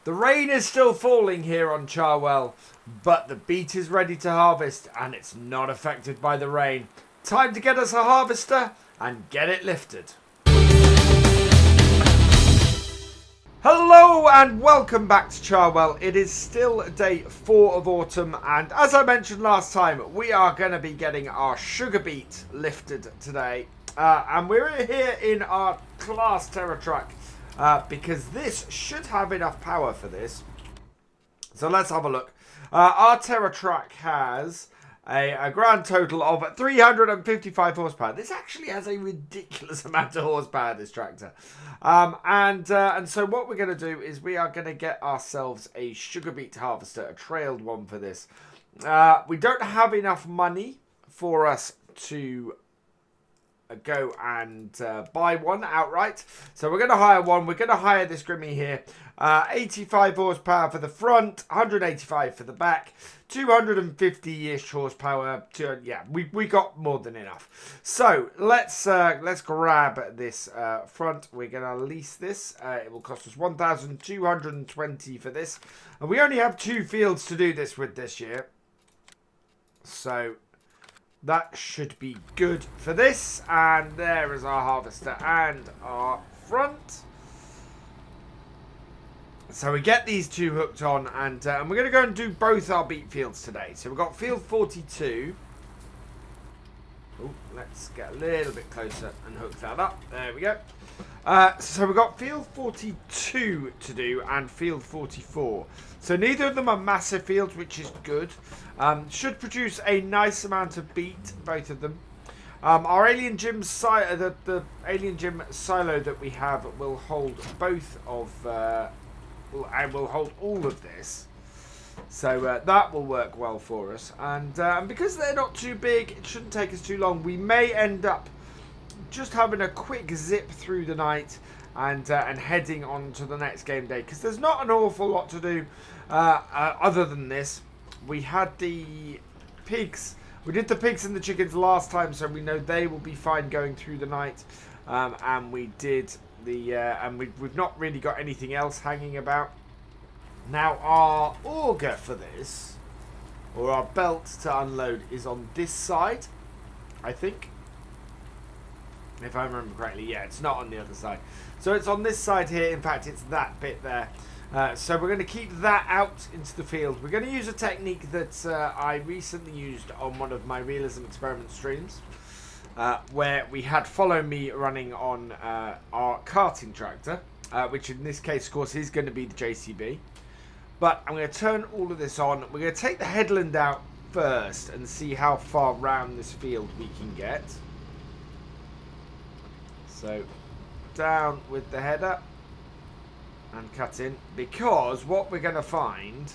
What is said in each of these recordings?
The rain is still falling here on Charwell, but the beet is ready to harvest and it's not affected by the rain. Time to get us a harvester and get it lifted. Hello and welcome back to Charwell. It is still day 4 of autumn, and as I mentioned last time, we are going to be getting our Sugarbeet lifted today. And we're here in our class Terra truck because this should have enough power for this. So let's have a look. Our Terra truck has a grand total of 355 horsepower. This actually has a ridiculous amount of horsepower, this tractor. And so what we're going to do is we are going to get ourselves a Sugarbeet harvester, a trailed one for this. We don't have enough money for us to go and buy one outright, so we're going to hire one. We're going to hire this Grimmy here. 85 horsepower for the front, 185 for the back, 250-ish horsepower. We got more than enough. So let's grab this front. We're going to lease this. It will cost us 1,220 for this, and we only have 2 fields to do this with this year, so that should be good for this. And there is our harvester and our front. So we get these 2 hooked on, and we're going to go and do both our beet fields today. So we've got field 42. Oh, let's get a little bit closer and hook that up. There we go. So we've got field 42 to do and field 44. So neither of them are massive fields, which is good. Should produce a nice amount of beet, both of them. Our alien gym the alien gym silo that we have will hold both of and will hold all of this. So that will work well for us. And because they're not too big, it shouldn't take us too long. We may end up just having a quick zip through the night and heading on to the next game day, because there's not an awful lot to do other than this. We had the pigs. We did the pigs and the chickens last time, so we know they will be fine going through the night. And we did the and we've not really got anything else hanging about. Now our auger for this, or our belt to unload, is on this side, I think. If I remember correctly, yeah, it's not on the other side. So it's on this side here. In fact, it's that bit there. So we're going to keep that out into the field. We're going to use a technique that I recently used on one of my realism experiment streams, where we had Follow Me running on our karting tractor, which in this case, of course, is going to be the JCB. But I'm going to turn all of this on. We're going to take the headland out first and see how far round this field we can get. So down with the header and cut in, because what we're going to find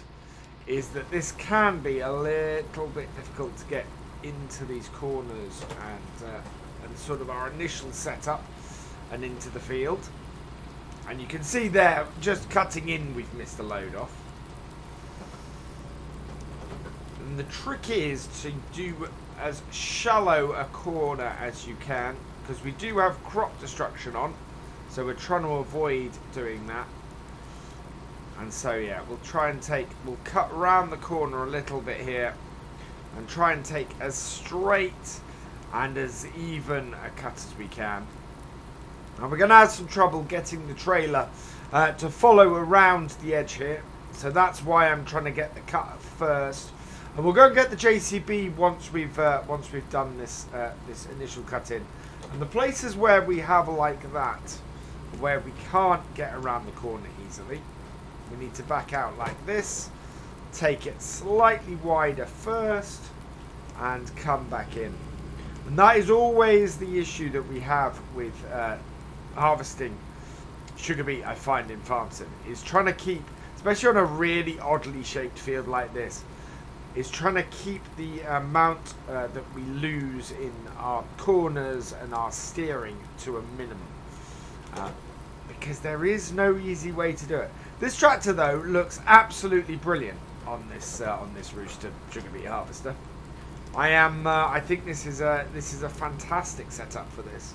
is that this can be a little bit difficult to get into these corners and sort of our initial setup and into the field. And you can see there, just cutting in, we've missed a load off. And the trick is to do as shallow a corner as you can, because we do have crop destruction on, so we're trying to avoid doing that. And so yeah, we'll cut around the corner a little bit here and try and take as straight and as even a cut as we can. And we're going to have some trouble getting the trailer to follow around the edge here, so that's why I'm trying to get the cut first. And we'll go and get the JCB once we've done this this initial cut in. And the places where we have like that, where we can't get around the corner easily, we need to back out like this, take it slightly wider first, and come back in. And that is always the issue that we have with harvesting Sugarbeet, I find, in farm sim, is trying to keep, especially on a really oddly shaped field like this, is trying to keep the amount that we lose in our corners and our steering to a minimum. Because there is no easy way to do it. This tractor, though, looks absolutely brilliant on this Rooster Sugarbeet harvester. I think this is a fantastic setup for this.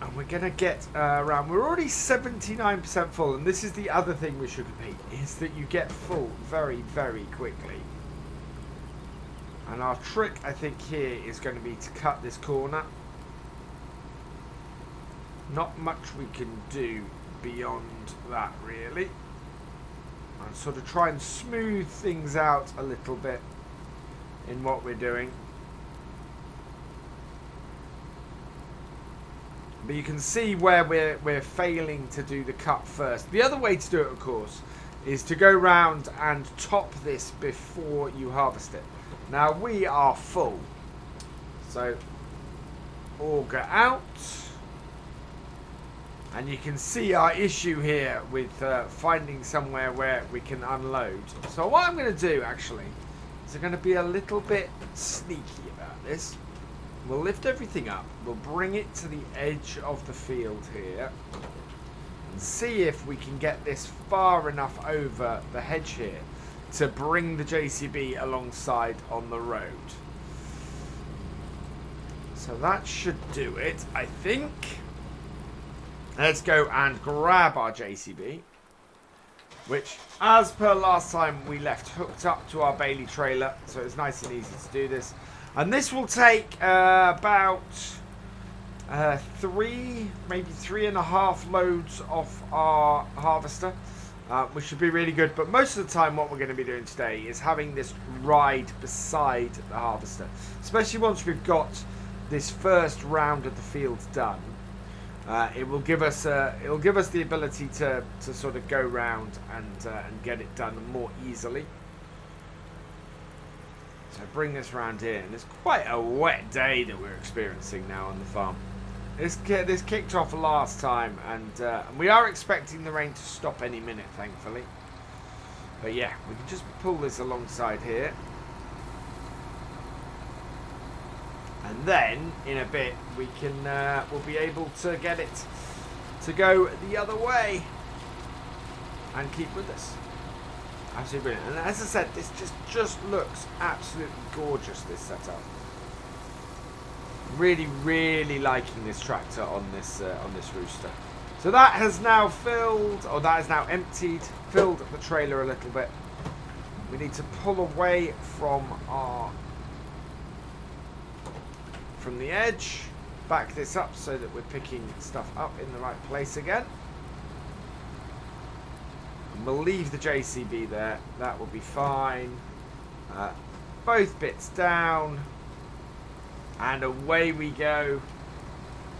And we're going to get around... We're already 79% full. And this is the other thing with Sugarbeet, is that you get full very, very quickly. And our trick, I think, here is going to be to cut this corner. Not much we can do beyond that, really. And sort of try and smooth things out a little bit in what we're doing. But you can see where we're failing to do the cut first. The other way to do it, of course, is to go round and top this before you harvest it. Now we are full. So auger out. And you can see our issue here with finding somewhere where we can unload. So what I'm going to do, actually, is I'm going to be a little bit sneaky about this. We'll lift everything up. We'll bring it to the edge of the field here. And see if we can get this far enough over the hedge here to bring the JCB alongside on the road. So that should do it, I think. Let's go and grab our JCB, which, as per last time, we left hooked up to our Bailey trailer, so it's nice and easy to do this. And this will take about 3, maybe 3.5 loads off our harvester, which should be really good. But most of the time, what we're going to be doing today is having this ride beside the harvester, especially once we've got this first round of the field done. It will give us the ability to sort of go round and get it done more easily. So bring this round here, and it's quite a wet day that we're experiencing now on the farm. This kicked off last time, and we are expecting the rain to stop any minute, thankfully. But yeah, we can just pull this alongside here. And then, in a bit, we'll be able to get it to go the other way and keep with us. Absolutely brilliant. And as I said, this just looks absolutely gorgeous, this setup. Really, really liking this tractor on this rooster. So that has now filled, or that is now emptied, filled the trailer a little bit. We need to pull away from the edge, back this up so that we're picking stuff up in the right place again. And we'll leave the JCB there, that will be fine. Both bits down, and away we go.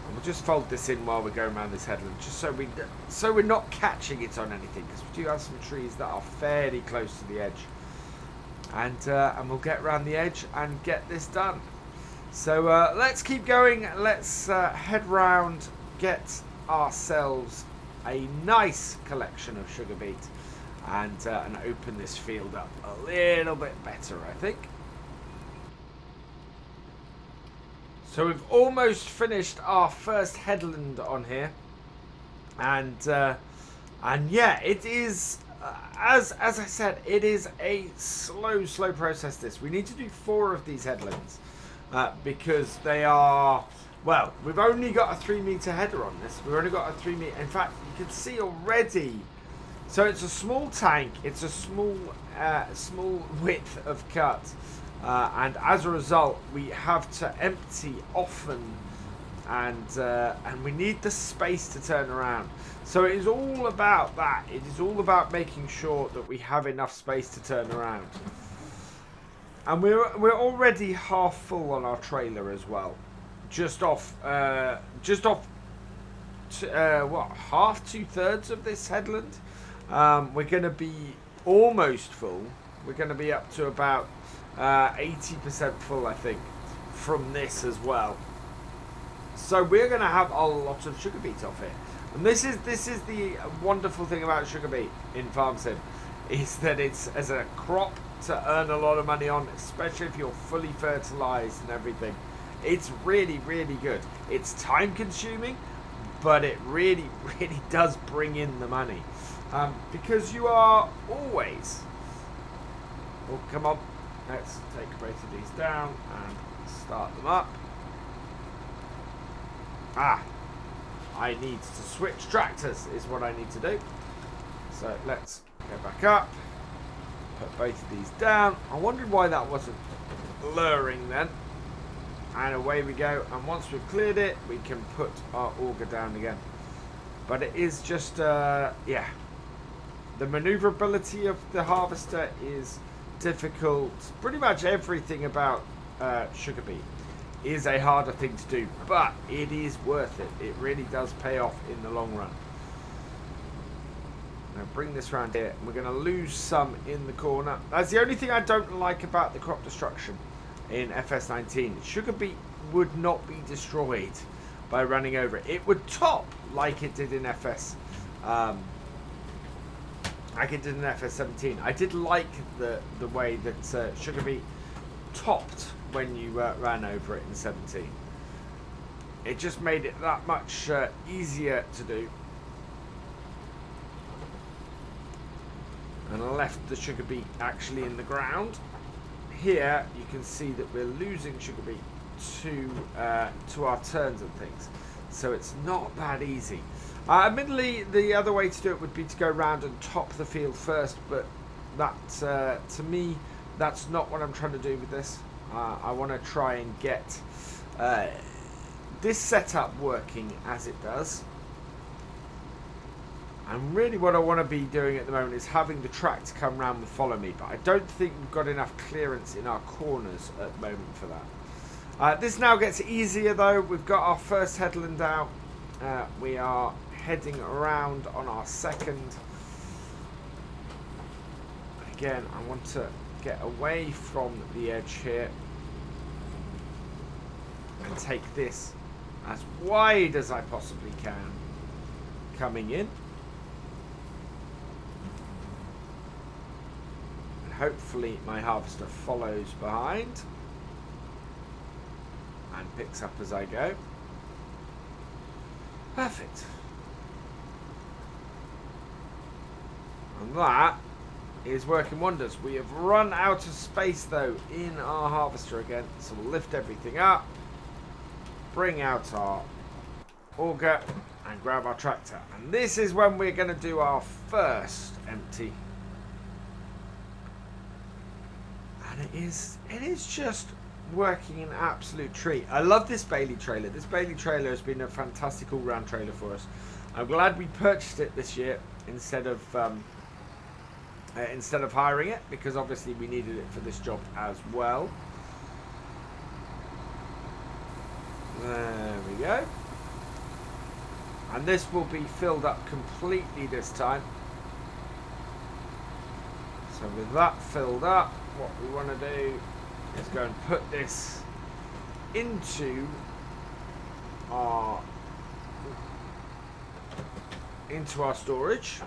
And we'll just fold this in while we're going around this headland, just so we're not catching it on anything, because we do have some trees that are fairly close to the edge. And we'll get around the edge and get this done. So let's keep going. Let's head round, get ourselves a nice collection of Sugarbeet, and open this field up a little bit better, I think. So we've almost finished our first headland on here, and yeah, it is as I said, it is a slow process. This we need to do 4 of these headlands. Because they are, well, we've only got a 3-meter header on this. We've only got a 3-meter. In fact, you can see already. So it's a small tank. It's a small width of cut, and as a result, we have to empty often, and we need the space to turn around. So it is all about that. It is all about making sure that we have enough space to turn around. And we're already half full on our trailer as well, just off what, half 2/3 of this headland. We're going to be almost full. We're going to be up to about 80% full, I think, from this as well. So we're going to have a lot of Sugarbeet off here, and this is the wonderful thing about Sugarbeet in Farm Sim, is that it's as a crop to earn a lot of money on, especially if you're fully fertilized and everything. It's really, really good. It's time consuming, but it really, really does bring in the money, because you are always, oh, come on, let's take both of these down and start them up. I need to switch tractors is what I need to do. So let's go back up. Put both of these down. I wondered why that wasn't luring then. And away we go. And once we've cleared it, we can put our auger down again. But it is just, yeah. The maneuverability of the harvester is difficult. Pretty much everything about Sugarbeet is a harder thing to do. But it is worth it. It really does pay off in the long run. Now bring this round here. We're going to lose some in the corner. That's the only thing I don't like about the crop destruction in FS19. Sugarbeet would not be destroyed by running over it. It would top like it did in FS. Like it did in FS17. I did like the way that Sugarbeet topped when you ran over it in 17. It just made it that much easier to do. And I left the Sugarbeet actually in the ground. Here you can see that we're losing Sugarbeet to our turns and things, so it's not that easy. Admittedly, the other way to do it would be to go round and top the field first, but that to me, that's not what I'm trying to do with this. I want to try and get this setup working as it does. And really what I want to be doing at the moment is having the tractor come round and follow me, but I don't think we've got enough clearance in our corners at the moment for that. This now gets easier though. We've got our first headland out. We are heading around on our second. Again, I want to get away from the edge here and take this as wide as I possibly can coming in. Hopefully my harvester follows behind and picks up as I go. Perfect. And that is working wonders. We have run out of space though in our harvester again, so we'll lift everything up, bring out our auger and grab our tractor. And this is when we're going to do our first empty. And it is just working an absolute treat. I love this Bailey trailer. This Bailey trailer has been a fantastic all-round trailer for us. I'm glad we purchased it this year instead of hiring it, because obviously we needed it for this job as well. There we go. And this will be filled up completely this time. So with that filled up, what we want to do is go and put this into our storage.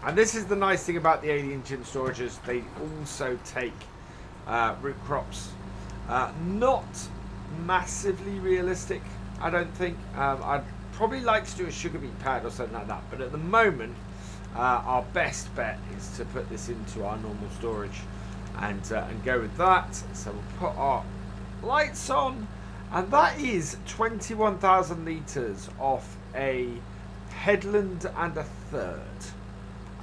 And this is the nice thing about the alien gym storages. They also take root crops. Not massively realistic, I don't think. I'd probably like to do a Sugarbeet pad or something like that, but at the moment our best bet is to put this into our normal storage and go with that. So we'll put our lights on, and that is 21,000 litres off a headland and a third.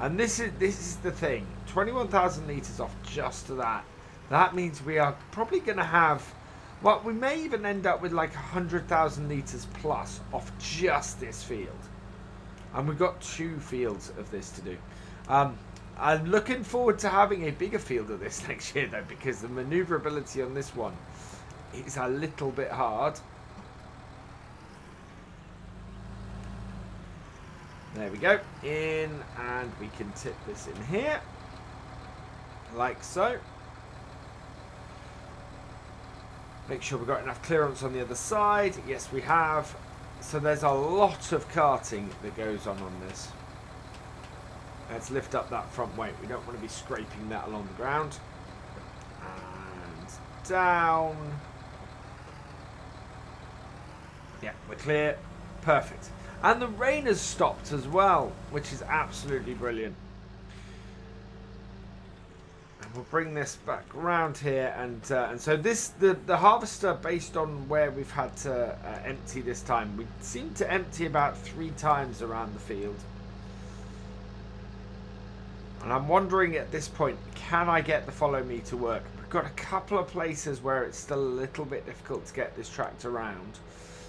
And this is the thing, 21,000 litres off just that. That means we are probably going to have, well, we may even end up with like 100,000 litres plus off just this field. And we've got 2 fields of this to do. I'm looking forward to having a bigger field of this next year though, because the manoeuvrability on this one is a little bit hard. There we go. In, and we can tip this in here. Like so. Make sure we've got enough clearance on the other side. Yes, we have. So there's a lot of carting that goes on this. Let's lift up that front weight. We don't want to be scraping that along the ground. And down. Yeah, we're clear. Perfect. And the rain has stopped as well, which is absolutely brilliant. And we'll bring this back around here, and so the harvester, based on where we've had to empty this time, we seem to empty about 3 times around the field. And I'm wondering at this point, can I get the follow me to work? We've got a couple of places where it's still a little bit difficult to get this tractor around,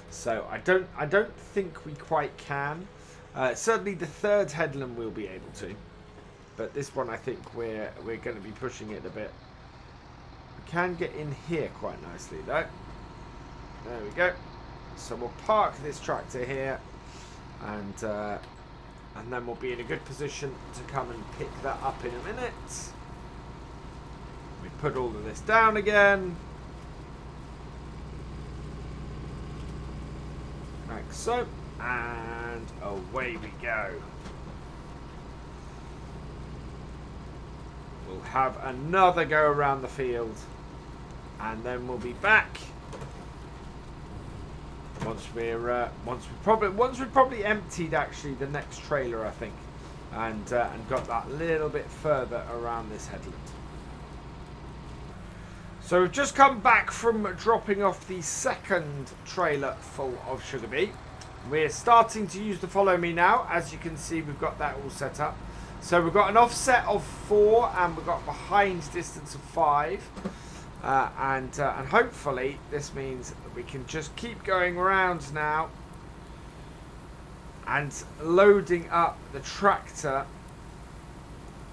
so I don't think we quite can. Certainly the third headland we'll be able to, but this one I think we're going to be pushing it a bit. We can get in here quite nicely though. There we go. So we'll park this tractor here, and then we'll be in a good position to come and pick that up in a minute. We put all of this down again, like so. And away we go. We'll have another go around the field, and then we'll be back once we've probably emptied actually the next trailer, I think, and got that little bit further around this headland. So we've just come back from dropping off the second trailer full of Sugarbeet. We're starting to use the follow me now. As you can see, we've got that all set up. So we've got an offset of 4, and we've got behind distance of 5. And hopefully this means that we can just keep going around now and loading up the tractor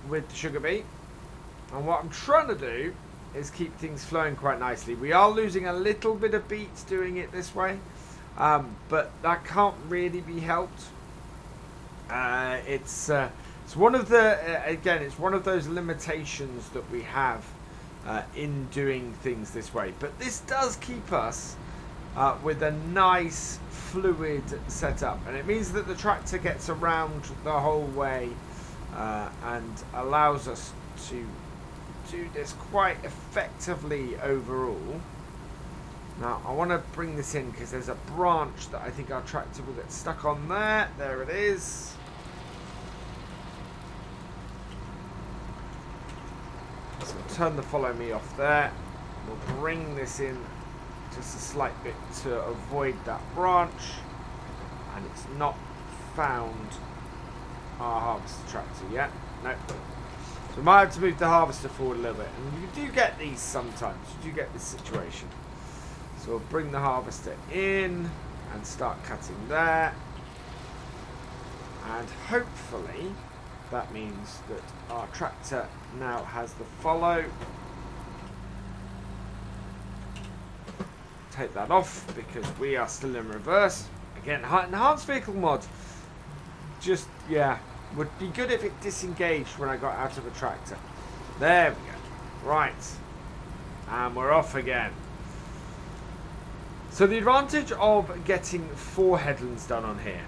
with the Sugarbeet. And what I'm trying to do is keep things flowing quite nicely. We are losing a little bit of beat doing it this way. But that can't really be helped. It's one of the it's one of those limitations that we have in doing things this way. But this does keep us with a nice fluid setup, and it means that the tractor gets around the whole way and allows us to do this quite effectively overall. Now, I want to bring this in because there's a branch that I think our tractor will get stuck on there. There it is. So we'll turn the follow me off there. We'll bring this in just a slight bit to avoid that branch. And it's not found our harvester tractor yet. No. So we might have to move the harvester forward a little bit. And you do get these sometimes. You do get this situation. So we'll bring the harvester in and start cutting there, and hopefully that means that our tractor now has the follow. Take that off because we are still in reverse. Again, enhanced vehicle mod, just, yeah, would be good if it disengaged when I got out of a tractor. There we go. Right, and we're off again. So the advantage of getting 4 headlands done on here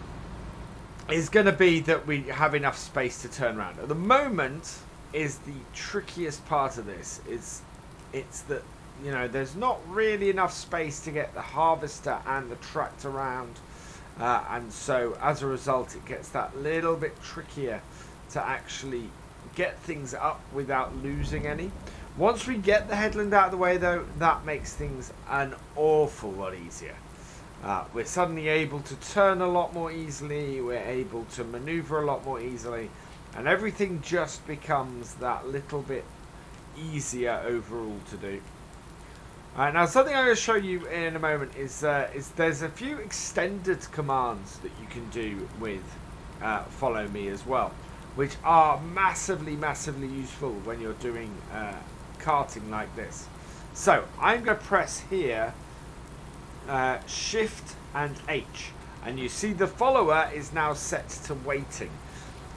is going to be that we have enough space to turn around. At the moment is the trickiest part of this. It's that, you know, there's not really enough space to get the harvester and the tractor around, and so as a result it gets that little bit trickier to actually get things up without losing any. Once we get the headland out of the way, though, that makes things an awful lot easier. We're suddenly able to turn a lot more easily, we're able to maneuver a lot more easily, and everything just becomes that little bit easier overall to do. Now, something I'm going to show you in a moment is there's a few extended commands that you can do with follow me as well, which are massively useful when you're doing carting like this. So I'm going to press here Shift and H, and you see the follower is now set to waiting,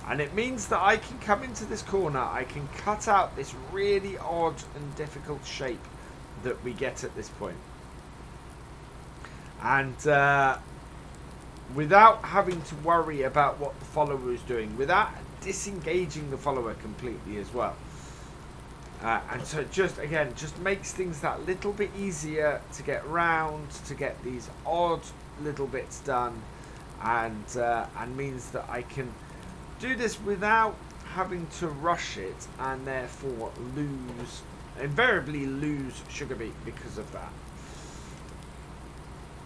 and it means that I can come into this corner, I can cut out this really odd and difficult shape that we get at this point, and without having to worry about what the follower is doing, without disengaging the follower completely as well. And so it just makes things that little bit easier to get round, to get these odd little bits done, and means that I can do this without having to rush it and therefore invariably lose Sugarbeet because of that.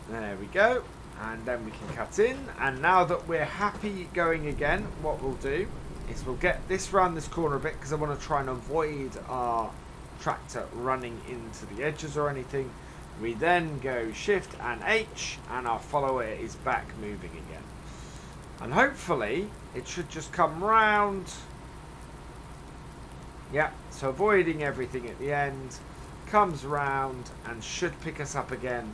There we go. And then we can cut in. And now that we're happy going again, what we'll do is we'll get this round this corner a bit, because I want to try and avoid our tractor running into the edges or anything. We then go Shift and H, and our follower is back moving again. And hopefully it should just come round. Yeah, so avoiding everything at the end, comes round and should pick us up again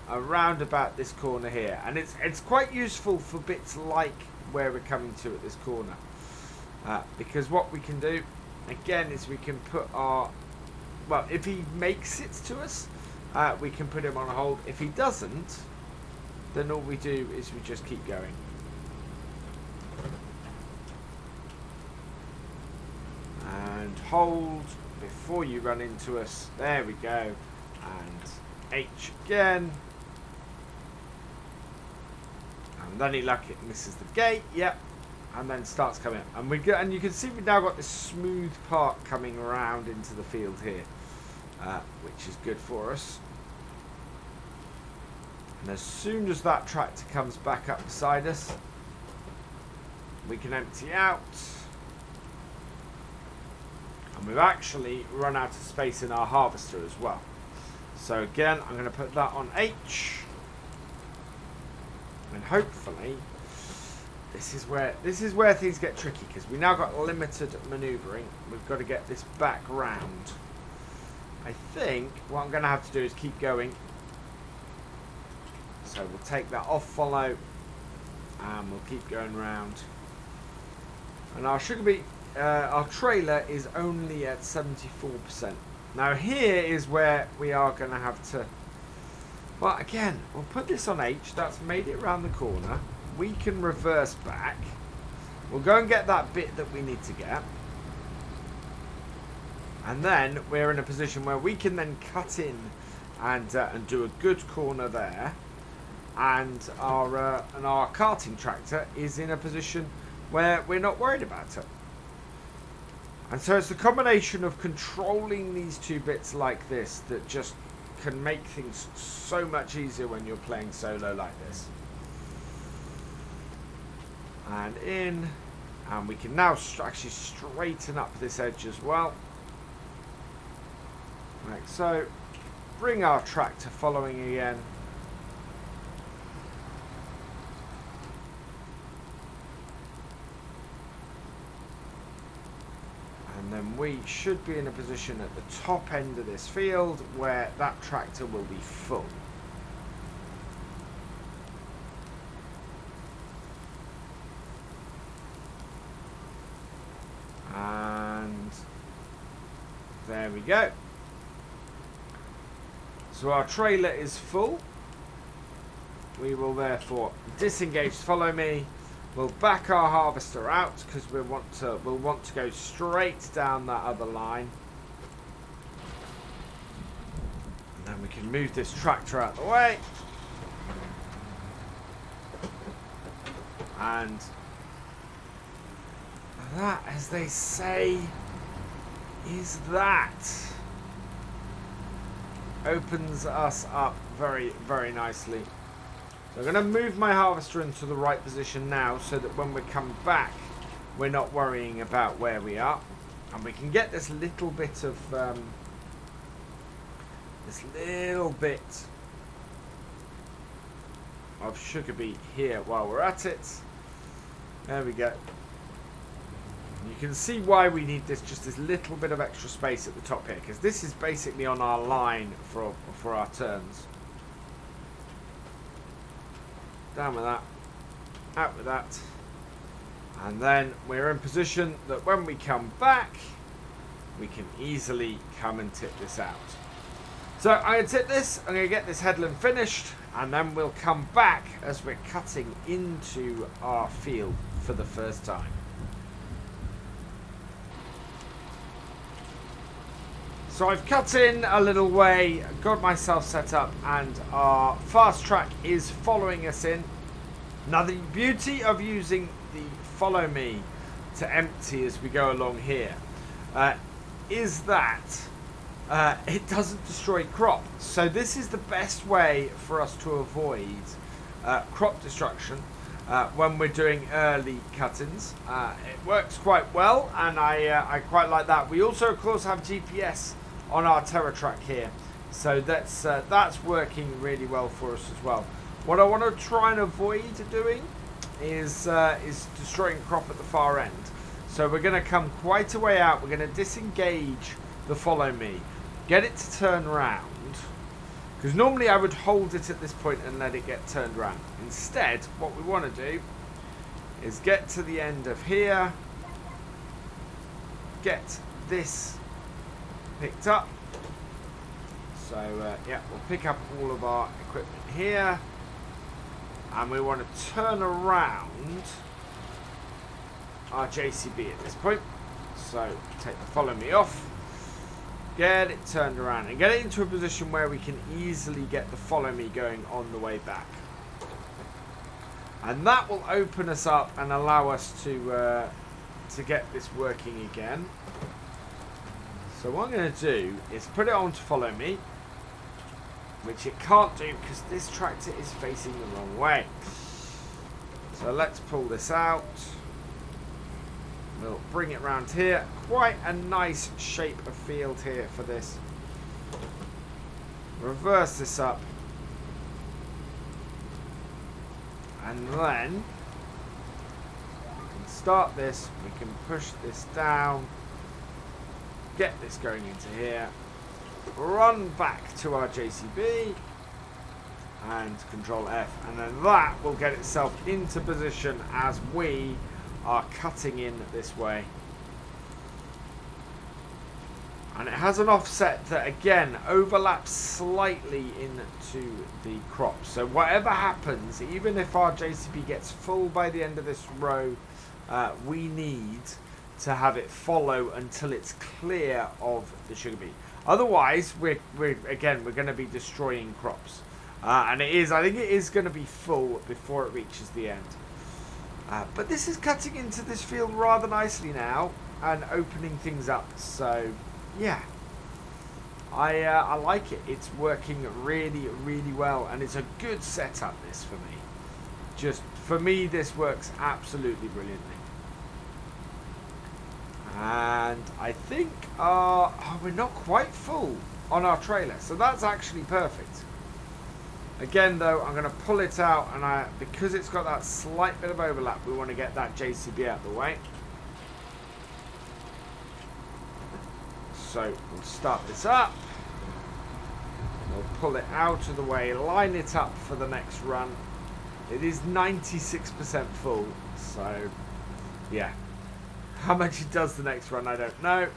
around about this corner here. And it's quite useful for bits like where we're coming to at this corner, because what we can do again is we can put our, well, if he makes it to us, we can put him on hold. If he doesn't, then all we do is we just keep going. And hold before you run into us. There we go. And H again. And any luck it misses the gate. Yep. And then starts coming up. And you can see we've now got this smooth part coming around into the field here, which is good for us. And as soon as that tractor comes back up beside us, we can empty out. And we've actually run out of space in our harvester as well. So again, I'm going to put that on H. And hopefully this is where things get tricky, because we now got limited manoeuvring. We've got to get this back round. I think what I'm going to have to do is keep going. So we'll take that off follow and we'll keep going round. And our Sugarbeet, our trailer is only at 74%. Now here is where we are going to have to, well, again, we'll put this on H. That's made it around the corner. We can reverse back. We'll go and get that bit that we need to get. And then we're in a position where we can then cut in and do a good corner there. And our carting tractor is in a position where we're not worried about it. And so it's the combination of controlling these two bits like this that just can make things so much easier when you're playing solo like this. And in, and we can now actually straighten up this edge as well, like so. Bring our tractor following again. And then we should be in a position at the top end of this field where that tractor will be full. And there we go. So our trailer is full. We will therefore disengage, follow me. We'll back our harvester out because we'll want to go straight down that other line. And then we can move this tractor out of the way. And that, as they say, is that. Opens us up very, very nicely. So I'm going to move my harvester into the right position now so that when we come back, we're not worrying about where we are. And we can get this little bit of Sugarbeet here while we're at it. There we go. You can see why we need just this little bit of extra space at the top here, because this is basically on our line for our turns. Down with that, out with that, and then we're in position that when we come back, we can easily come and tip this out. So I'm going to tip this, I'm going to get this headland finished, and then we'll come back as we're cutting into our field for the first time. So I've cut in a little way, got myself set up, and our fast track is following us in. Now the beauty of using the follow me to empty as we go along here is that it doesn't destroy crop. So this is the best way for us to avoid crop destruction when we're doing early cuttings. It works quite well, and I quite like that. We also, of course, have GPS on our Terra track here, so that's working really well for us as well. What I want to try and avoid doing is destroying crop at the far end. So we're going to come quite a way out. We're going to disengage the follow me, get it to turn around, because normally I would hold it at this point and let it get turned around. Instead, what we want to do is get to the end of here, get this picked up. So yeah, we'll pick up all of our equipment here, and we want to turn around our JCB at this point. So take the follow me off, get it turned around, and get it into a position where we can easily get the follow me going on the way back. And that will open us up and allow us to get this working again. So what I'm going to do is put it on to follow me, which it can't do because this tractor is facing the wrong way. So let's pull this out. We'll bring it round here. Quite a nice shape of field here for this. Reverse this up. And then we can start this. We can push this down. Get this going into here. Run back to our JCB. And Control F. And then that will get itself into position as we are cutting in this way. And it has an offset that again overlaps slightly into the crop. So whatever happens, even if our JCB gets full by the end of this row, we need to have it follow until it's clear of the sugar beet. Otherwise, we're going to be destroying crops. And I think it is going to be full before it reaches the end. But this is cutting into this field rather nicely now and opening things up. So, yeah, I like it. It's working really, really well, and it's a good setup, this, for me. Just, for me, this works absolutely brilliantly. And I think we're not quite full on our trailer, so that's actually perfect. Again, though, I'm going to pull it out, and because it's got that slight bit of overlap, we want to get that JCB out of the way. So we'll start this up. We'll pull it out of the way, line it up for the next run. It is 96% full, so yeah. How much it does the next run, I don't know.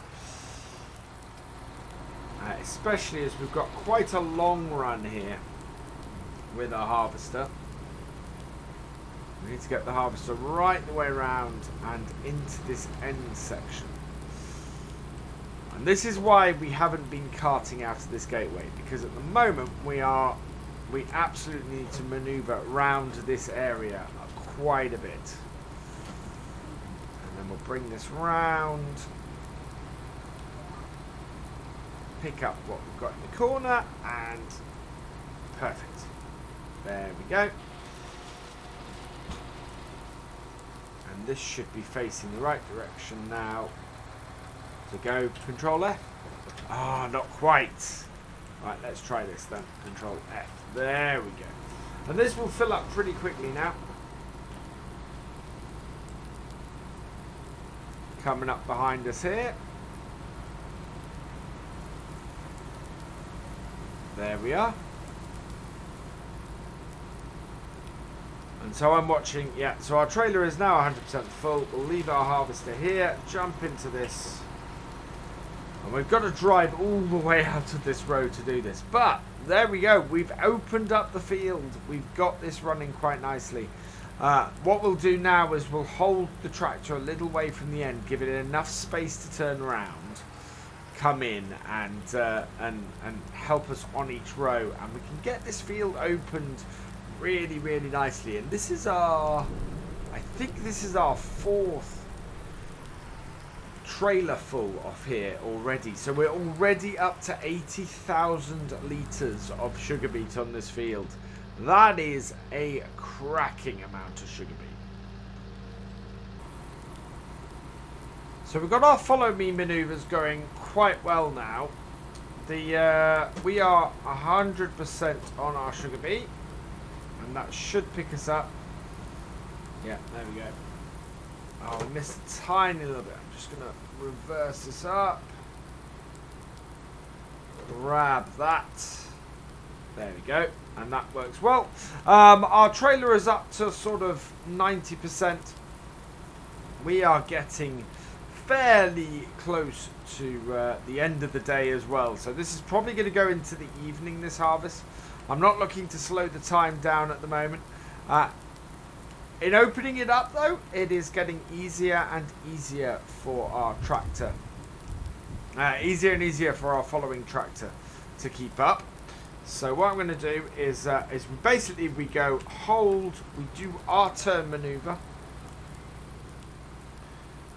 Especially as we've got quite a long run here with our harvester. We need to get the harvester right the way around and into this end section. And this is why we haven't been carting out of this gateway, because at the moment we absolutely need to maneuver around this area quite a bit. And then we'll bring this round, pick up what we've got in the corner, and perfect. There we go. And this should be facing the right direction now. To go Control F. Ah, not quite. Right, let's try this then. Control F. There we go. And this will fill up pretty quickly now. Coming up behind us here. There we are. And so I'm watching, yeah, so our trailer is now 100% full. We'll leave our harvester here, jump into this. And we've got to drive all the way out of this road to do this. But there we go. We've opened up the field. We've got this running quite nicely. What we'll do now is we'll hold the tractor a little way from the end, give it enough space to turn around, come in and help us on each row, and we can get this field opened really, really nicely. And this is our, I think this is our fourth trailer full off here already. So we're already up to 80,000 litres of Sugarbeet on this field. That is a cracking amount of Sugarbeet. So we've got our follow me manoeuvres going quite well now. We are 100% on our Sugarbeet, and that should pick us up. Yeah, there we go. Oh, we missed a tiny little bit. I'm just going to reverse this up. Grab that. There we go. And that works well. Our trailer is up to sort of 90%. We are getting fairly close to the end of the day as well. So this is probably going to go into the evening, this harvest. I'm not looking to slow the time down at the moment. In opening it up, though, it is getting easier and easier for our tractor. Easier and easier for our following tractor to keep up. So what I'm going to do is we go hold, we do our turn maneuver.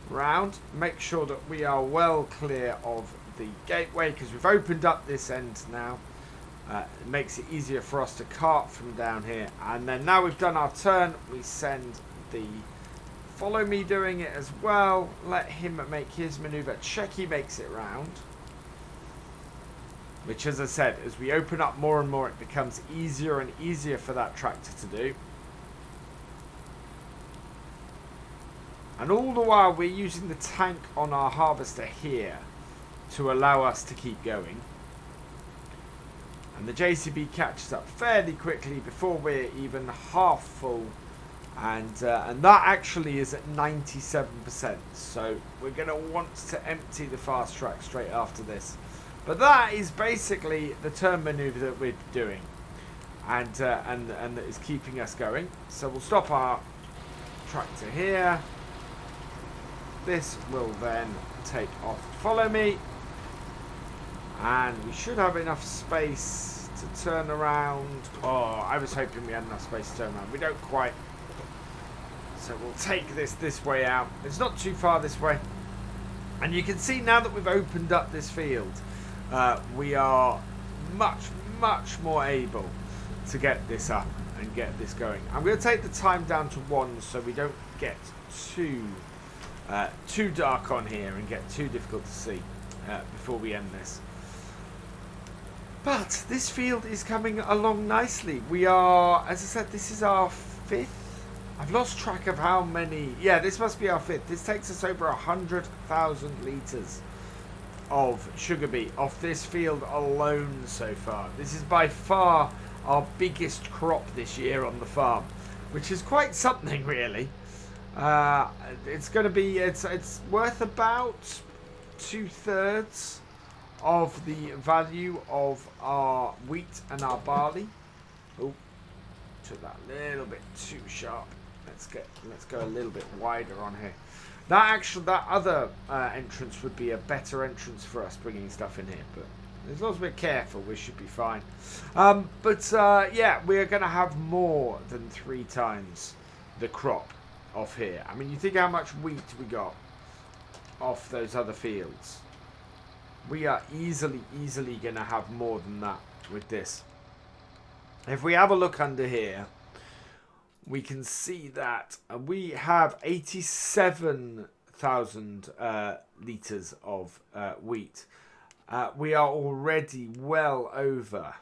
Round, make sure that we are well clear of the gateway because we've opened up this end now. It makes it easier for us to cart from down here, and then now we've done our turn, we send the follow me doing it as well. Let him make his maneuver, check he makes it round, which, as I said, as we open up more and more, it becomes easier and easier for that tractor to do. And all the while we're using the tank on our harvester here to allow us to keep going. And the JCB catches up fairly quickly before we're even half full. And that actually is at 97%. So we're going to want to empty the fast track straight after this. But that is basically the turn maneuver that we're doing. And that is keeping us going. So we'll stop our tractor here. This will then take off follow me. And we should have enough space to turn around. Oh, I was hoping we had enough space to turn around. We don't quite. So we'll take this way out. It's not too far this way. And you can see now that we've opened up this field, we are much more able to get this up and get this going. I'm going to take the time down to 1 so we don't get too dark on here and get too difficult to see before we end this. But this field is coming along nicely. We are, as I said, this is our 5th. I've lost track of how many. Yeah, this must be our 5th. This takes us over 100,000 litres of Sugarbeet off this field alone so far. This is by far our biggest crop this year on the farm, which is quite something, really. It's going to be, it's worth about 2/3 of the value of our wheat and our barley. Oh, took that a little bit too sharp. Let's go a little bit wider on here. That other entrance would be a better entrance for us bringing stuff in here, but as long as we're careful, we should be fine. Yeah, we're going to have more than 3 times the crop off here. I mean, you think how much wheat we got off those other fields. We are easily going to have more than that with this. If we have a look under here, we can see that we have 87,000 litres of wheat. We are already well over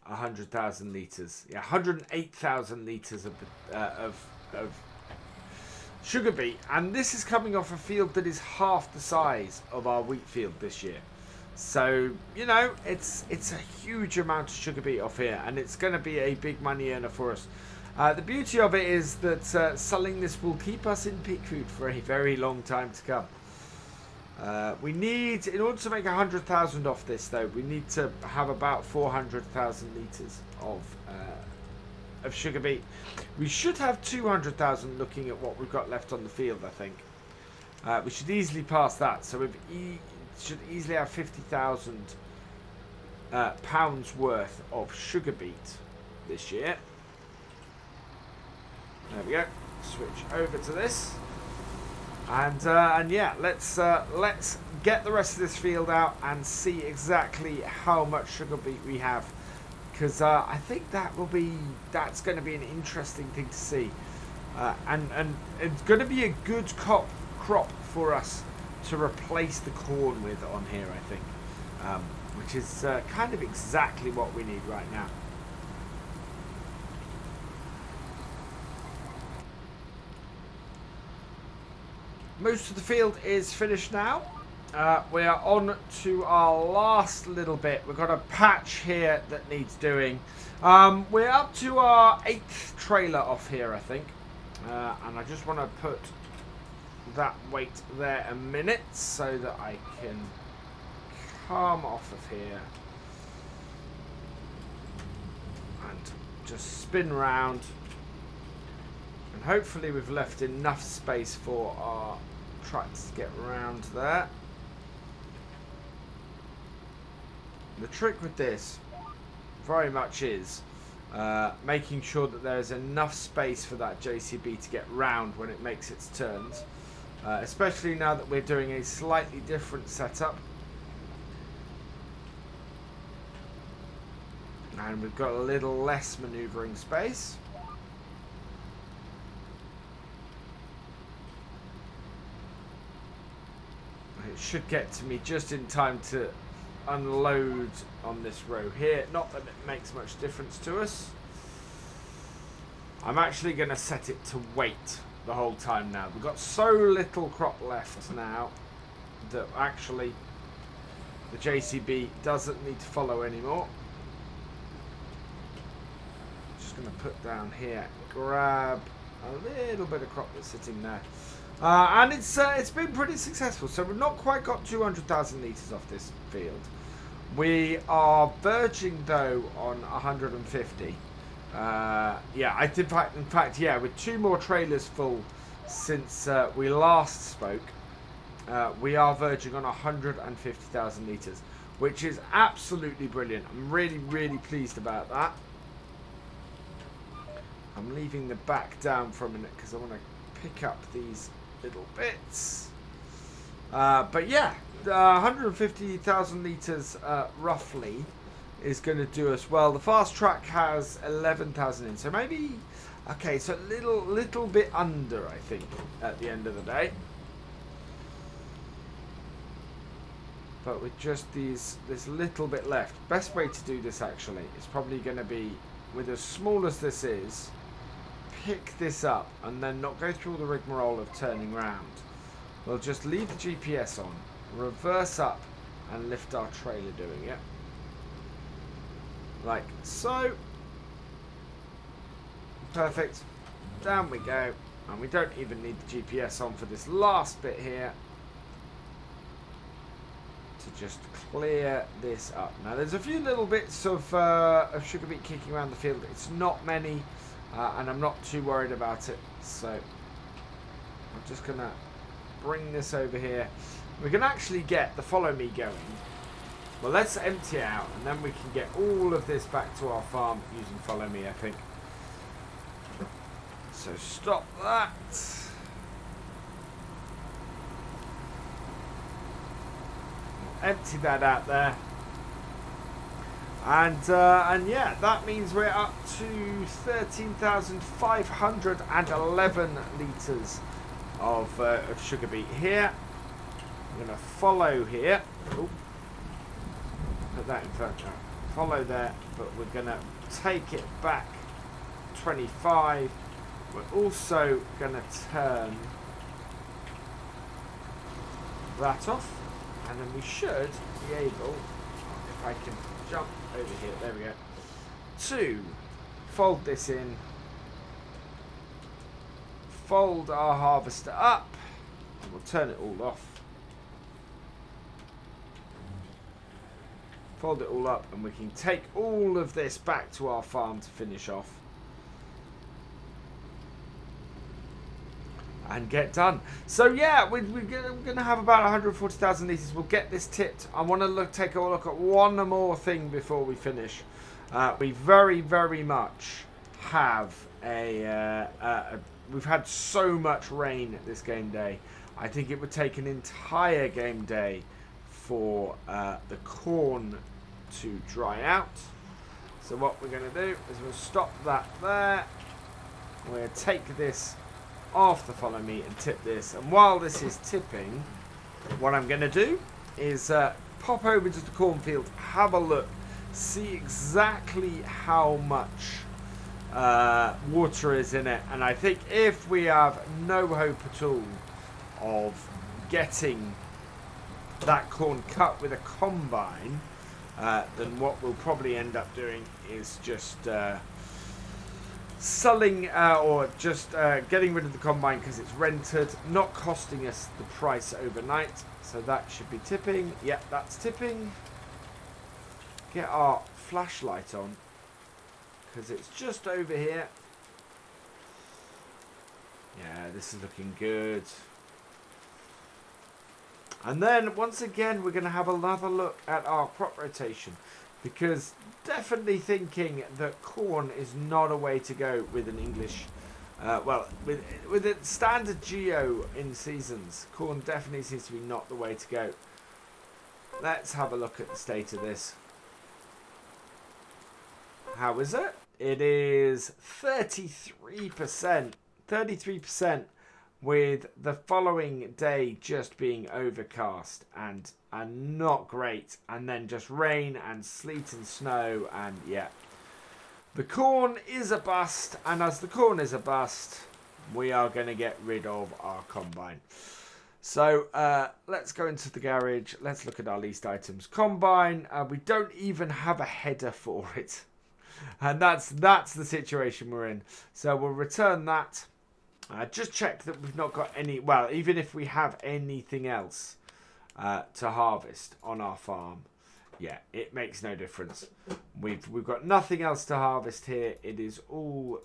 100,000 litres. Yeah, 108,000 litres of Sugarbeet, and this is coming off a field that is half the size of our wheat field this year. So, you know, it's a huge amount of Sugarbeet off here, and it's going to be a big money earner for us. The beauty of it is that selling this will keep us in peak food for a very long time to come. We need, in order to make 100,000 off this, though, we need to have about 400,000 litres of Sugarbeet. We should have 200,000 looking at what we've got left on the field, I think. We should easily pass that, so we should easily have 50,000 pounds worth of Sugarbeet this year. There we go. Switch over to this. And yeah, let's get the rest of this field out and see exactly how much sugar beet we have, because I think that's going to be an interesting thing to see, and it's going to be a good crop for us to replace the corn with on here, I think, which is kind of exactly what we need right now. Most of the field is finished now. We are on to our last little bit. We've got a patch here that needs doing. We're up to our 8th trailer off here, I think. And I just want to put that weight there a minute so that I can come off of here and just spin round. And hopefully we've left enough space for our tracks to get around there. The trick with this very much is making sure that there is enough space for that JCB to get round when it makes its turns, especially now that we're doing a slightly different setup. And we've got a little less maneuvering space. It should get to me just in time to unload on this row here. Not that it makes much difference to us. I'm actually going to set it to wait the whole time now. We've got so little crop left now that actually the JCB doesn't need to follow anymore. Just going to put down here, grab a little bit of crop that's sitting there. And it's been pretty successful. So we've not quite got 200,000 litres off this field. We are verging though on 150. Yeah, in fact, yeah, with 2 more trailers full since we last spoke, we are verging on 150,000 litres, which is absolutely brilliant. I'm really, really pleased about that. I'm leaving the back down for a minute because I want to pick up these little bits, but yeah, 150,000 litres roughly is going to do us well. The fast track has 11,000 in, so maybe okay, so a little bit under, I think, at the end of the day. But with just this little bit left, best way to do this actually is probably going to be, with as small as this is, pick this up and then not go through all the rigmarole of turning round. We'll just leave the GPS on, reverse up and lift our trailer doing it. Like so. Perfect. Down we go. And we don't even need the GPS on for this last bit here to just clear this up. Now there's a few little bits of sugar beet kicking around the field. It's not many. And I'm not too worried about it, so I'm just going to bring this over here. We can actually get the follow me going. Well, let's empty out, and then we can get all of this back to our farm using follow me, I think. So stop that. Empty that out there. And yeah, that means we're up to 13,511 litres of sugar beet here. I'm going to follow here. Ooh. Put that in front. Follow there, but we're going to take it back 25. We're also going to turn that off, and then we should be able, if I can jump over here, there we go, to fold this in, fold our harvester up, and we'll turn it all off. Fold it all up, and we can take all of this back to our farm to finish off and get done. So yeah, we're going to have about 140,000 litres. We'll get this tipped. I want to take a look at one more thing before we finish. We very, very much have we've had so much rain this game day. I think it would take an entire game day for the corn to dry out. So what we're going to do is we'll stop that there. We'll take this off the follow me and tip this. And while this is tipping, what I'm going to do is pop over to the cornfield, have a look, see exactly how much water is in it. And I think if we have no hope at all of getting that corn cut with a combine, then what we'll probably end up doing is just selling or just getting rid of the combine because it's rented, not costing us the price overnight. So that should be tipping. Yep, that's tipping. Get our flashlight on because it's just over here. Yeah, this is looking good. And then once again we're going to have another look at our crop rotation, because definitely thinking that corn is not a way to go with an English with a standard geo in seasons. Corn definitely seems to be not the way to go. Let's have a look at the state of this. How is it? It is 33%. 33%. With the following day just being overcast and not great, and then just rain and sleet and snow, and yeah, the corn is a bust. And as the corn is a bust, we are going to get rid of our combine. So let's go into the garage. Let's look at our leased items. Combine, we don't even have a header for it, and that's the situation we're in. So we'll return that. Just check that we've not got any, well, even if we have anything else to harvest on our farm, yeah, it makes no difference. We've got nothing else to harvest here. It is all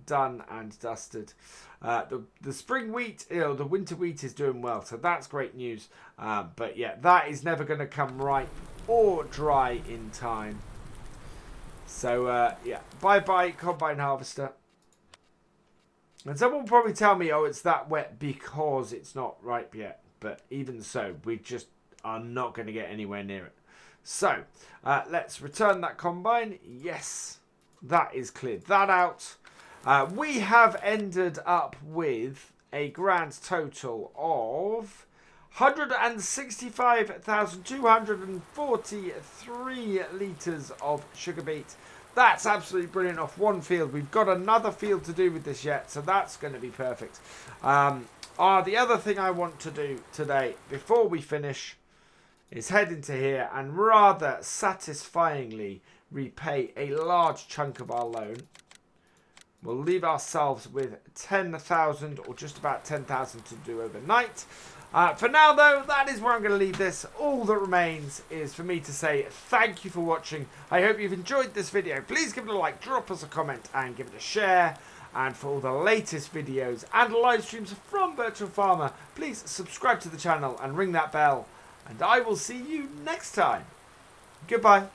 done and dusted. The spring wheat, the winter wheat is doing well, so that's great news. But yeah, that is never going to come ripe or dry in time. So yeah, bye-bye combine harvester. And someone will probably tell me, oh, it's that wet because it's not ripe yet. But even so, we just are not going to get anywhere near it. So, let's return that combine. Yes, that is cleared that out. We have ended up with a grand total of 165,243 litres of sugar beet. That's absolutely brilliant off one field. We've got another field to do with this yet, so that's going to be perfect. The other thing I want to do today, before we finish, is head into here and rather satisfyingly repay a large chunk of our loan. We'll leave ourselves with 10,000 or just about 10,000 to do overnight. For now, though, that is where I'm going to leave this. All that remains is for me to say thank you for watching. I hope you've enjoyed this video. Please give it a like, drop us a comment, and give it a share. And for all the latest videos and live streams from Virtual Farmer, please subscribe to the channel and ring that bell. And I will see you next time. Goodbye.